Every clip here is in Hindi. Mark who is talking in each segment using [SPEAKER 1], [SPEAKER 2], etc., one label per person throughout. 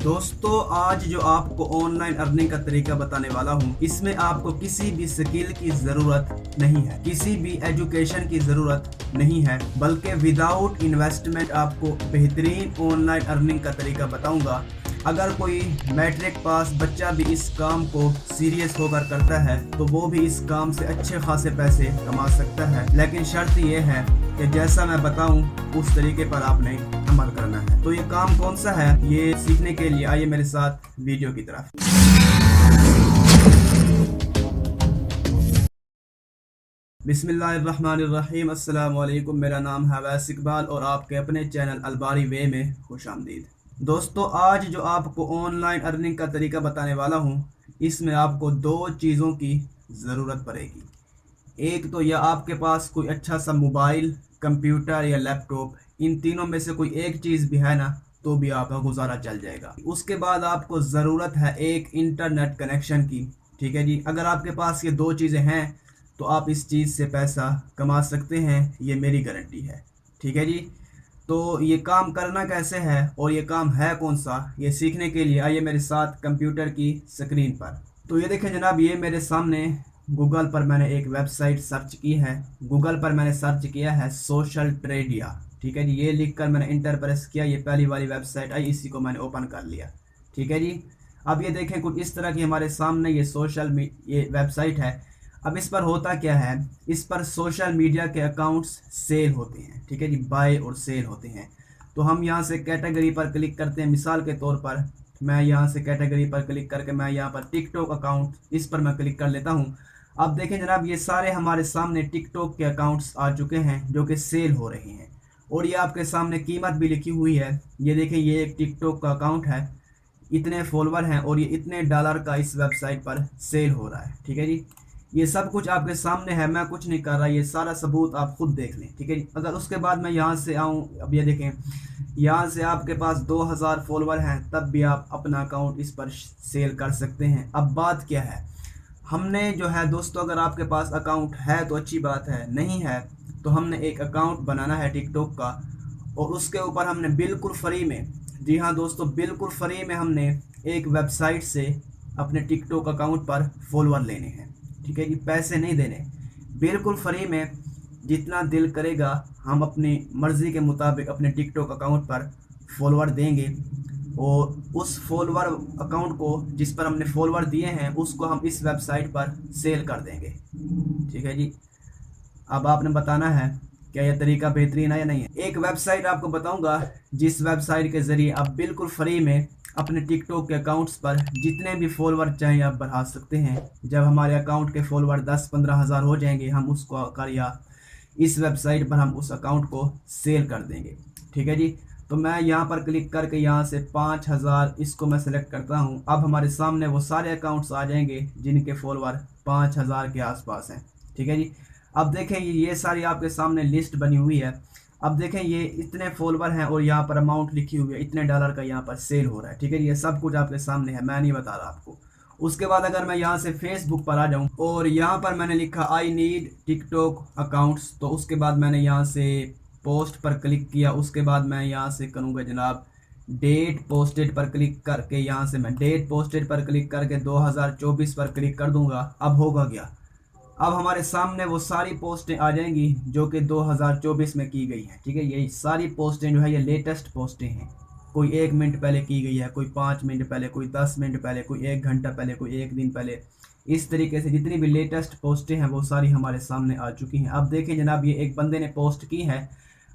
[SPEAKER 1] दोस्तों आज जो आपको ऑनलाइन अर्निंग का तरीका बताने वाला हूँ, इसमें आपको किसी भी स्किल की जरूरत नहीं है, किसी भी एजुकेशन की जरूरत नहीं है, बल्कि विदाउट इन्वेस्टमेंट आपको बेहतरीन ऑनलाइन अर्निंग का तरीका बताऊंगा। अगर कोई मैट्रिक पास बच्चा भी इस काम को सीरियस होकर करता है तो वो भी इस काम से अच्छे खासे पैसे कमा सकता है, लेकिन शर्त ये है कि जैसा मैं बताऊं उस तरीके पर आपने अमल करना है। तो ये काम कौन सा है, ये सीखने के लिए आइए मेरे साथ वीडियो की तरफ। बिस्मिल्लाहिर्रहमानिर्रहीम, अस्सलाम वालेकुम। मेरा नाम है वैस इकबाल और आपके अपने चैनल अलबारी वे में खुश आमदीद। दोस्तों आज जो आपको ऑनलाइन अर्निंग का तरीका बताने वाला हूँ, इसमें आपको दो चीज़ों की ज़रूरत पड़ेगी। एक तो या आपके पास कोई अच्छा सा मोबाइल, कंप्यूटर या लैपटॉप, इन तीनों में से कोई एक चीज़ भी है ना तो भी आपका गुजारा चल जाएगा। उसके बाद आपको ज़रूरत है एक इंटरनेट कनेक्शन की। ठीक है जी, अगर आपके पास ये दो चीज़ें हैं तो आप इस चीज़ से पैसा कमा सकते हैं, ये मेरी गारंटी है। ठीक है जी, तो ये काम करना कैसे है और ये काम है कौन सा, ये सीखने के लिए आइए मेरे साथ कंप्यूटर की स्क्रीन पर। तो ये देखें जनाब, ये मेरे सामने गूगल पर मैंने एक वेबसाइट सर्च की है। गूगल पर मैंने सर्च किया है सोशल ट्रेडिया। ठीक है जी, ये लिखकर मैंने इंटर प्रेस किया, ये पहली वाली वेबसाइट आई, इसी को मैंने ओपन कर लिया। ठीक है जी, अब ये देखें कुछ इस तरह की हमारे सामने ये वेबसाइट है। अब इस पर होता क्या है, इस पर सोशल मीडिया के अकाउंट्स सेल होते हैं। ठीक है जी, बाय और सेल होते हैं। तो हम यहाँ से कैटेगरी पर क्लिक करते हैं। मिसाल के तौर पर मैं यहाँ से कैटेगरी पर क्लिक करके मैं यहाँ पर टिकटॉक अकाउंट, इस पर मैं क्लिक कर लेता हूँ। अब देखें जनाब, ये सारे हमारे सामने टिकटॉक के अकाउंट्स आ चुके हैं जो कि सेल हो रहे हैं और ये आपके सामने कीमत भी लिखी हुई है। ये देखें, ये एक टिकटॉक का अकाउंट है, इतने फॉलोवर हैं और ये इतने डॉलर का इस वेबसाइट पर सेल हो रहा है। ठीक है जी, ये सब कुछ आपके सामने है, मैं कुछ नहीं कर रहा, ये सारा सबूत आप खुद देख लें। ठीक है जी, अगर उसके बाद मैं यहाँ से आऊँ, अब ये देखें यहाँ से आपके पास 2000 फॉलोवर हैं, तब भी आप अपना अकाउंट इस पर सेल कर सकते हैं। अब बात क्या है, हमने जो है दोस्तों, अगर आपके पास अकाउंट है तो अच्छी बात है, नहीं है तो हमने एक अकाउंट बनाना है टिकटॉक का और उसके ऊपर हमने बिल्कुल फ्री में, जी हाँ दोस्तों, बिल्कुल फ्री में हमने एक वेबसाइट से अपने टिकटॉक अकाउंट पर फॉलोवर लेने हैं। ठीक है जी, पैसे नहीं देने, बिल्कुल फ्री में जितना दिल करेगा हम अपनी मर्ज़ी के मुताबिक अपने टिकटॉक अकाउंट पर फॉलोवर देंगे और उस फॉलोवर अकाउंट को, जिस पर हमने फॉलोवर दिए हैं, उसको हम इस वेबसाइट पर सेल कर देंगे। ठीक है जी, अब आपने बताना है क्या यह तरीका बेहतरीन है या नहीं है। एक वेबसाइट आपको बताऊंगा जिस वेबसाइट के ज़रिए आप बिल्कुल फ्री में अपने टिकटॉक के अकाउंट्स पर जितने भी फॉलोवर चाहें आप बढ़ा सकते हैं। जब हमारे अकाउंट के फॉलोवर 10-15 हज़ार हो जाएंगे, हम उसको कर या इस वेबसाइट पर हम उस अकाउंट को सेल कर देंगे। ठीक है जी, तो मैं यहाँ पर क्लिक करके यहाँ से 5000 इसको मैं सेलेक्ट करता हूँ। अब हमारे सामने वो सारे अकाउंट्स आ जाएंगे जिनके फॉलोवर 5000 के आसपास हैं। ठीक है जी, अब देखें ये सारी आपके सामने लिस्ट बनी हुई है। अब देखें ये इतने फॉलोवर हैं और यहाँ पर अमाउंट लिखी हुई है, इतने डॉलर का यहाँ पर सेल हो रहा है। ठीक है, ये सब कुछ आपके सामने है, मैं नहीं बता रहा आपको। उसके बाद अगर मैं यहाँ से फेसबुक पर आ जाऊँ और यहाँ पर मैंने लिखा आई नीड टिकटॉक अकाउंट्स, तो उसके बाद मैंने यहाँ से पोस्ट पर क्लिक किया। उसके बाद मैं यहाँ से करूँगा जनाब डेट पोस्टेड पर क्लिक करके, यहाँ से मैं डेट पोस्टेड पर क्लिक करके 2024 पर क्लिक कर दूंगा। अब होगा क्या, अब हमारे सामने वो सारी पोस्टें आ जाएंगी जो कि 2024 में की गई हैं। ठीक है, ये सारी पोस्टें जो है ये लेटेस्ट पोस्टें हैं। कोई 1 मिनट पहले की गई है, कोई 5 मिनट पहले, कोई 10 मिनट पहले, कोई 1 घंटा पहले, कोई 1 दिन पहले। इस तरीके से जितनी भी लेटेस्ट पोस्टें हैं वो सारी हमारे सामने आ चुकी हैं। अब देखिए जनाब, ये एक बंदे ने पोस्ट की है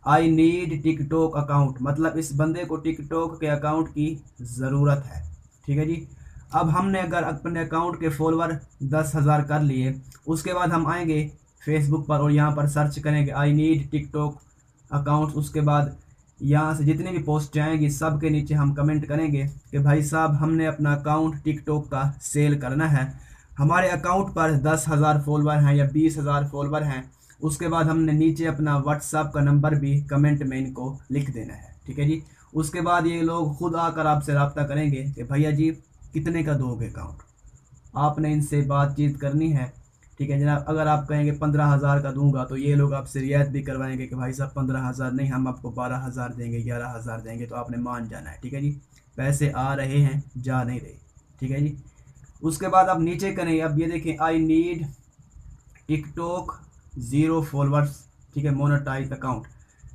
[SPEAKER 1] आई नीड टिकटॉक अकाउंट, मतलब इस बंदे को टिकटॉक के अकाउंट की ज़रूरत है। ठीक है जी, अब हमने अगर अपने अकाउंट के फॉलोवर 10,000 कर लिए, उसके बाद हम आएंगे फेसबुक पर और यहाँ पर सर्च करेंगे आई नीड टिकटॉक अकाउंट। उसके बाद यहाँ से जितनी भी पोस्ट आएंगी सब के नीचे हम कमेंट करेंगे कि भाई साहब हमने अपना अकाउंट टिकटॉक का सेल करना है, हमारे अकाउंट पर 10,000 फॉलोवर हैं या 20,000 फॉलोवर हैं। उसके बाद हमने नीचे अपना व्हाट्सएप का नंबर भी कमेंट में इनको लिख देना है। ठीक है जी, उसके बाद ये लोग खुद आकर आपसे रब्ता करेंगे कि भैया जी कितने का दोगे अकाउंट, आपने इनसे बातचीत करनी है। ठीक है जनाब, अगर आप कहेंगे 15,000 का दूंगा तो ये लोग आपसे रियायत भी करवाएंगे कि भाई साहब 15,000 नहीं, हम आपको 12,000 देंगे, 11,000 देंगे, तो आपने मान जाना है। ठीक है जी, पैसे आ रहे हैं, जा नहीं रहे। ठीक है जी। उसके बाद आप नीचे करें, अब ये देखें आई नीड टिकटॉक 0 फॉलोअर्स, ठीक है, मोनेटाइज अकाउंट,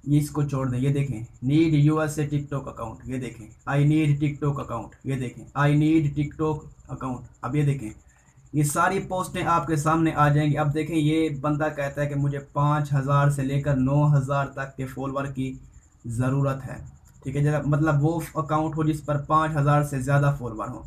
[SPEAKER 1] ये इसको छोड़ दें। ये देखें नीड यूएसए टिकटॉक अकाउंट, ये देखें आई नीड टिकटॉक अकाउंट, ये देखें आई नीड टिकटॉक अकाउंट। अब ये देखें ये सारी पोस्टें आपके सामने आ जाएंगी। अब देखें ये बंदा कहता है कि मुझे 5,000 से लेकर 9,000 तक के फॉलोअर की ज़रूरत है। ठीक है, जरा मतलब वो अकाउंट हो जिस पर 5,000 से ज़्यादा फॉलोअर हो।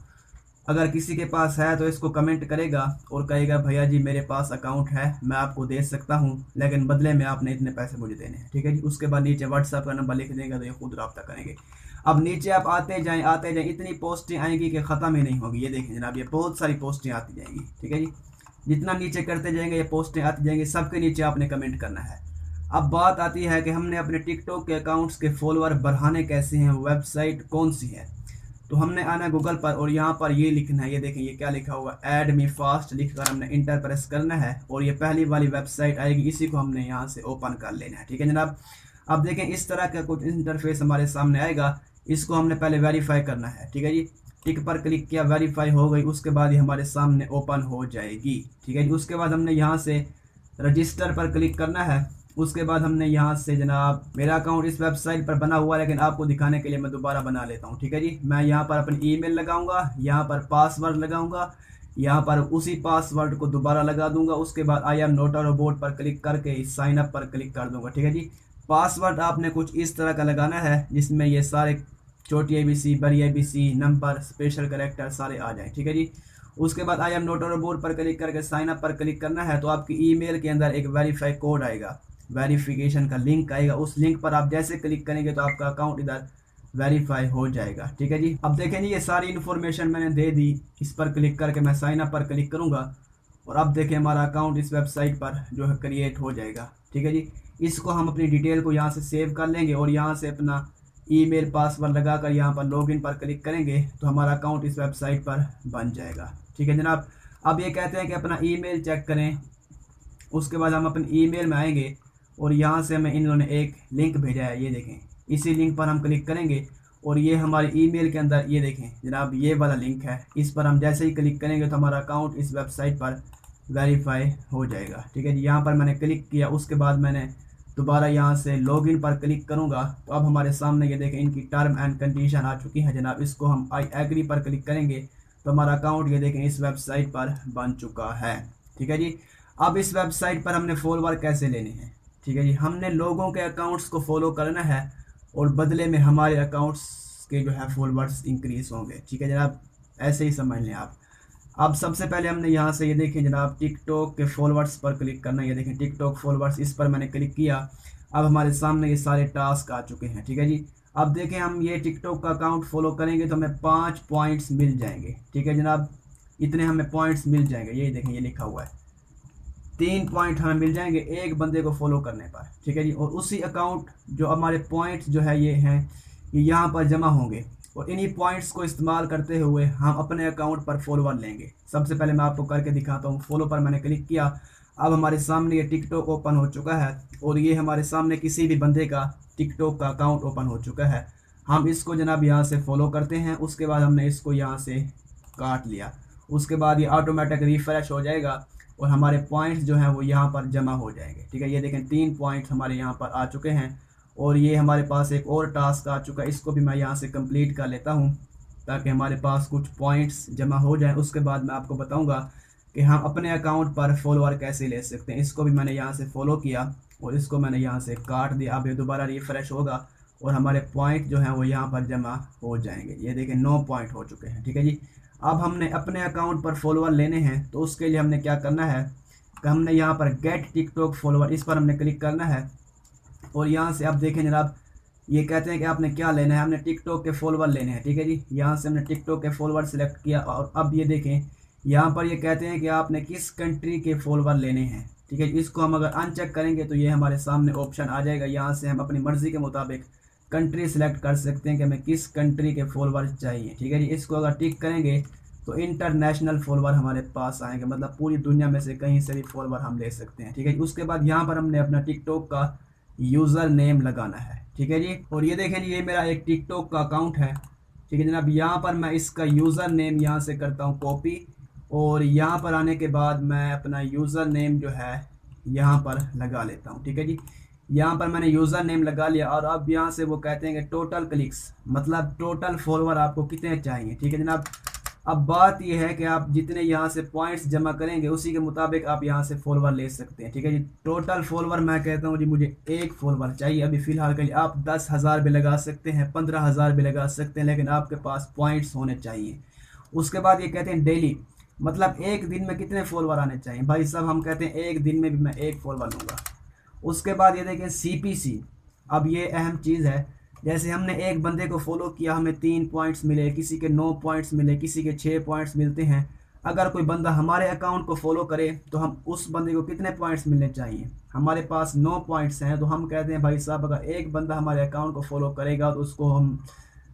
[SPEAKER 1] अगर किसी के पास है तो इसको कमेंट करेगा और कहेगा भैया जी मेरे पास अकाउंट है, मैं आपको दे सकता हूँ, लेकिन बदले में आपने इतने पैसे मुझे देने हैं। ठीक है जी। उसके बाद नीचे व्हाट्सएप का नंबर लिख देंगे तो ये खुद रब्ता करेंगे। अब नीचे आप आते जाएं इतनी पोस्टें आएंगी कि ख़त्म ही नहीं होगी। ये देखें जनाब, ये बहुत सारी पोस्टें आती जाएंगी। ठीक है जी। जितना नीचे करते जाएंगे ये पोस्टें आती जाएंगी, सबके नीचे आपने कमेंट करना है। अब बात आती है कि हमने अपने टिकटॉक के अकाउंट्स के फॉलोअर बढ़ाने कैसे हैं, वेबसाइट कौन सी है। तो हमने आना गूगल पर और यहाँ पर ये लिखना है। ये देखें ये क्या लिखा हुआ, ऐड मी फास्ट लिखकर हमने इंटर प्रेस करना है और ये पहली वाली वेबसाइट आएगी, इसी को हमने यहाँ से ओपन कर लेना है। ठीक है जनाब। अब देखें इस तरह का कुछ इंटरफेस हमारे सामने आएगा, इसको हमने पहले वेरीफाई करना है। ठीक है जी। टिक पर क्लिक किया, वेरीफाई हो गई, उसके बाद ये हमारे सामने ओपन हो जाएगी। ठीक है जी। उसके बाद हमने यहाँ से रजिस्टर पर क्लिक करना है। उसके बाद हमने यहाँ से जनाब, मेरा अकाउंट इस वेबसाइट पर बना हुआ है लेकिन आपको दिखाने के लिए मैं दोबारा बना लेता हूँ। ठीक है जी। मैं यहाँ पर अपनी ईमेल लगाऊंगा, यहाँ पर पासवर्ड लगाऊंगा, यहाँ पर उसी पासवर्ड को दोबारा लगा दूंगा। उसके बाद I am not a robot पर क्लिक करके साइन अप पर क्लिक कर दूंगा। ठीक है जी। पासवर्ड आपने कुछ इस तरह का लगाना है जिसमें ये सारे छोटी ABC, बड़ी ABC, नंबर, स्पेशल कैरेक्टर सारे आ जाए। ठीक है जी। उसके बाद I am not a robot पर क्लिक करके साइन अप पर क्लिक करना है। तो आपकी ईमेल के अंदर एक वेरीफाई कोड आएगा, वेरिफिकेशन का लिंक आएगा। उस लिंक पर आप जैसे क्लिक करेंगे तो आपका अकाउंट इधर वेरीफाई हो जाएगा। ठीक है जी। अब देखें जी ये सारी इन्फॉर्मेशन मैंने दे दी। इस पर क्लिक करके मैं साइन अप पर क्लिक करूंगा और अब देखें हमारा अकाउंट इस वेबसाइट पर जो है क्रिएट हो जाएगा। ठीक है जी। इसको हम अपनी डिटेल को यहाँ से सेव कर लेंगे और यहाँ से अपना ईमेल पासवर्ड लगाकर यहाँ पर लॉगिन पर क्लिक करेंगे तो हमारा अकाउंट इस वेबसाइट पर बन जाएगा। ठीक है जनाब। अब ये कहते हैं कि अपना ईमेल चेक करें। उसके बाद हम अपने ईमेल में आएंगे और यहाँ से हमें इन्होंने एक लिंक भेजा है, ये देखें, इसी लिंक पर हम क्लिक करेंगे और ये हमारे ईमेल के अंदर, ये देखें जनाब, ये वाला लिंक है। इस पर हम जैसे ही क्लिक करेंगे तो हमारा अकाउंट इस वेबसाइट पर वेरीफाई हो जाएगा। ठीक है जी। यहाँ पर मैंने क्लिक किया, उसके बाद मैंने दोबारा यहाँ से लॉगिन पर क्लिक करूँगा तो अब हमारे सामने ये देखें इनकी टर्म एंड कंडीशन आ चुकी है जनाब। इसको हम आई एग्री पर क्लिक करेंगे तो हमारा अकाउंट ये देखें इस वेबसाइट पर बन चुका है। ठीक है जी। अब इस वेबसाइट पर हमने फॉलोअर कैसे लेने हैं। ठीक है जी। हमने लोगों के अकाउंट्स को फॉलो करना है और बदले में हमारे अकाउंट्स के जो है फॉलोअर्स इंक्रीज होंगे। ठीक है जनाब, ऐसे ही समझ लें आप। अब सबसे पहले हमने यहाँ से ये देखें जनाब टिकटॉक के फॉलोअर्स पर क्लिक करना है। ये देखें टिकटॉक फॉलोअर्स, इस पर मैंने क्लिक किया। अब हमारे सामने ये सारे टास्क आ चुके हैं। ठीक है जी। अब देखें हम ये टिकटॉक का अकाउंट फॉलो करेंगे तो हमें 5 पॉइंट्स मिल जाएंगे। ठीक है जनाब, इतने हमें पॉइंट्स मिल जाएंगे। ये देखें ये लिखा हुआ है 3 पॉइंट हमें मिल जाएंगे एक बंदे को फॉलो करने पर। ठीक है जी। और उसी अकाउंट जो हमारे पॉइंट्स जो है ये हैं, ये यहाँ पर जमा होंगे और इन्हीं पॉइंट्स को इस्तेमाल करते हुए हम अपने अकाउंट पर फॉलोवर लेंगे। सबसे पहले मैं आपको करके दिखाता हूँ। फॉलो पर मैंने क्लिक किया, अब हमारे सामने ये टिकटॉक ओपन हो चुका है और ये हमारे सामने किसी भी बंदे का टिकटॉक का अकाउंट ओपन हो चुका है। हम इसको जनाब यहाँ से फॉलो करते हैं। उसके बाद हमने इसको यहाँ से काट लिया। उसके बाद ये ऑटोमेटिक रिफ्रेश हो जाएगा और हमारे पॉइंट्स जो हैं वो यहाँ पर जमा हो जाएंगे। ठीक है, ये देखें 3 पॉइंट्स हमारे यहाँ पर आ चुके हैं और ये हमारे पास एक और टास्क आ चुका है। इसको भी मैं यहाँ से कंप्लीट कर लेता हूँ ताकि हमारे पास कुछ पॉइंट्स जमा हो जाएं। उसके बाद मैं आपको बताऊँगा कि हम अपने अकाउंट पर फॉलोअर कैसे ले सकते हैं। इसको भी मैंने यहाँ से फॉलो किया और इसको मैंने यहाँ से काट दिया। अब ये दोबारा रिफ्रेश होगा और हमारे पॉइंट जो हैं वो यहाँ पर जमा हो जाएंगे। ये देखें 9 पॉइंट हो चुके हैं। ठीक है जी। अब हमने अपने अकाउंट पर फॉलोअर लेने हैं तो उसके लिए हमने क्या करना है कि हमने यहाँ पर गेट टिकटॉक फॉलोअर, इस पर हमने क्लिक करना है और यहाँ से आप देखें जनाब, ये कहते हैं कि आपने क्या लेना है। हमने टिकटॉक के फॉलोअर लेने हैं। ठीक है जी। यहाँ से हमने टिकटॉक के फॉलोअर सेलेक्ट किया और अब ये देखें यहाँ पर ये कहते हैं कि आपने किस कंट्री के फॉलोअर लेने हैं। ठीक है, इसको हम अगर अनचेक करेंगे तो ये हमारे सामने ऑप्शन आ जाएगा। यहाँ से हम अपनी मर्ज़ी के मुताबिक कंट्री सेलेक्ट कर सकते हैं कि हमें किस कंट्री के फॉलोअर चाहिए। ठीक है जी। इसको अगर टिक करेंगे तो इंटरनेशनल फॉलोअर हमारे पास आएंगे, मतलब पूरी दुनिया में से कहीं से भी फॉलोअर हम ले सकते हैं। ठीक है जी। उसके बाद यहाँ पर हमने अपना टिकटॉक का यूज़र नेम लगाना है। ठीक है जी। और ये देखें जी, ये मेरा एक टिकटॉक का अकाउंट है। ठीक है जनाब। यहाँ पर मैं इसका यूज़र नेम यहाँ से करता हूँ कॉपी, और यहाँ पर आने के बाद मैं अपना यूज़र नेम जो है यहाँ पर लगा लेता हूँ। ठीक है जी, यहाँ पर मैंने यूज़र नेम लगा लिया। और अब यहाँ से वो कहते हैं कि टोटल क्लिक्स, मतलब टोटल फॉलोवर आपको कितने चाहिए। ठीक है जनाब, अब बात यह है कि आप जितने यहाँ से पॉइंट्स जमा करेंगे उसी के मुताबिक आप यहाँ से फॉलोवर ले सकते हैं। ठीक है जी, टोटल फॉलोवर मैं कहता हूँ जी मुझे 1 फॉलोवर चाहिए अभी फ़िलहाल के लिए। आप 10,000 भी लगा सकते हैं, 15,000 भी लगा सकते हैं, लेकिन आपके पास पॉइंट्स होने चाहिए। उसके बाद ये कहते हैं डेली, मतलब एक दिन में कितने फॉलोवर आने चाहिए। भाई साहब हम कहते हैं एक दिन में भी मैं 1 फॉलोवर लूँगा। उसके बाद ये देखें CPC, अब ये अहम चीज़ है। जैसे हमने एक बंदे को फॉलो किया, हमें 3 पॉइंट्स मिले, किसी के 9 पॉइंट्स मिले, किसी के 6 पॉइंट्स मिलते हैं। अगर कोई बंदा हमारे अकाउंट को फॉलो करे तो हम उस बंदे को कितने पॉइंट्स मिलने चाहिए। हमारे पास 9 पॉइंट्स हैं, तो हम कहते हैं भाई साहब अगर एक बंदा हमारे अकाउंट को फॉलो करेगा तो उसको हम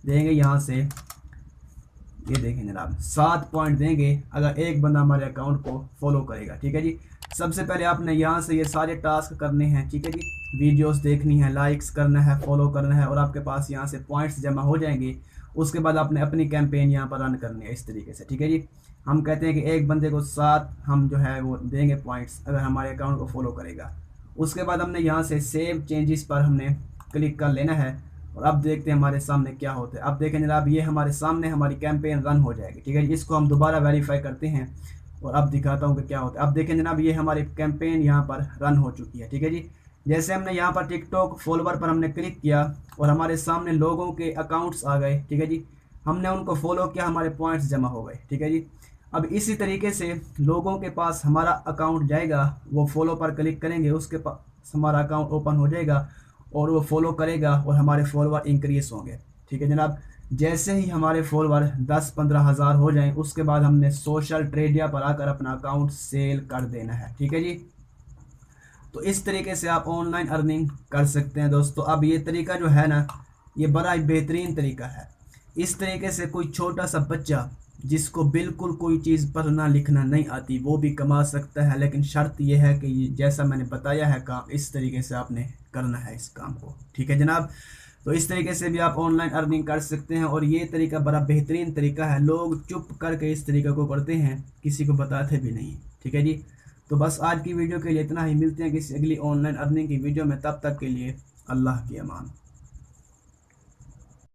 [SPEAKER 1] देंगे यहाँ से, ये देखें जनाब 7 पॉइंट देंगे अगर एक बंदा हमारे अकाउंट को फॉलो करेगा। ठीक है जी, सबसे पहले आपने यहाँ से ये सारे टास्क करने हैं। ठीक है जी, वीडियोस देखनी है, लाइक्स करना है, फॉलो करना है, और आपके पास यहाँ से पॉइंट्स जमा हो जाएंगे। उसके बाद आपने अपनी कैंपेन यहाँ पर रन करनी है इस तरीके से। ठीक है जी, हम कहते हैं कि एक बंदे को 7 हम जो है वो देंगे पॉइंट्स अगर हमारे अकाउंट को फॉलो करेगा। उसके बाद हमने यहाँ से सेव चेंजेस पर हमने क्लिक कर लेना है, और अब देखते हैं हमारे सामने क्या होता है। अब देखें जनाब ये हमारे सामने हमारी कैंपेन रन हो जाएगी। ठीक है जी, इसको हम दोबारा वेरीफाई करते हैं और अब दिखाता हूँ कि क्या होता है। अब देखें जनाब ये हमारी कैंपेन यहाँ पर रन हो चुकी है। ठीक है जी, जैसे हमने यहाँ पर टिकटॉक फॉलोवर पर हमने क्लिक किया और हमारे सामने लोगों के अकाउंट्स आ गए। ठीक है जी, हमने उनको फॉलो किया, हमारे पॉइंट्स जमा हो गए। ठीक है जी, अब इसी तरीके से लोगों के पास हमारा अकाउंट जाएगा, वो फॉलो पर क्लिक करेंगे, उसके पास हमारा अकाउंट ओपन हो जाएगा और वो फॉलो करेगा और हमारे फॉलोवर इंक्रीज़ होंगे। ठीक है जनाब, जैसे ही हमारे फॉलोवर 10-15 हज़ार हो जाएं उसके बाद हमने सोशल ट्रेडिया पर आकर अपना अकाउंट सेल कर देना है। ठीक है जी, तो इस तरीके से आप ऑनलाइन अर्निंग कर सकते हैं दोस्तों। अब ये तरीका जो है ना, ये बड़ा ही बेहतरीन तरीका है। इस तरीके से कोई छोटा सा बच्चा जिसको बिल्कुल कोई चीज़ पढ़ना लिखना नहीं आती वो भी कमा सकता है, लेकिन शर्त यह है कि ये जैसा मैंने बताया है काम, इस तरीके से आपने करना है इस काम को। ठीक है जनाब, तो इस तरीके से भी आप ऑनलाइन अर्निंग कर सकते हैं, और ये तरीका बड़ा बेहतरीन तरीका है। लोग चुप करके इस तरीके को करते हैं, किसी को बताते भी नहीं। ठीक है जी, तो बस आज की वीडियो के लिए इतना ही। मिलते हैं किसी अगली ऑनलाइन अर्निंग की वीडियो में, तब तक के लिए अल्लाह की अमान।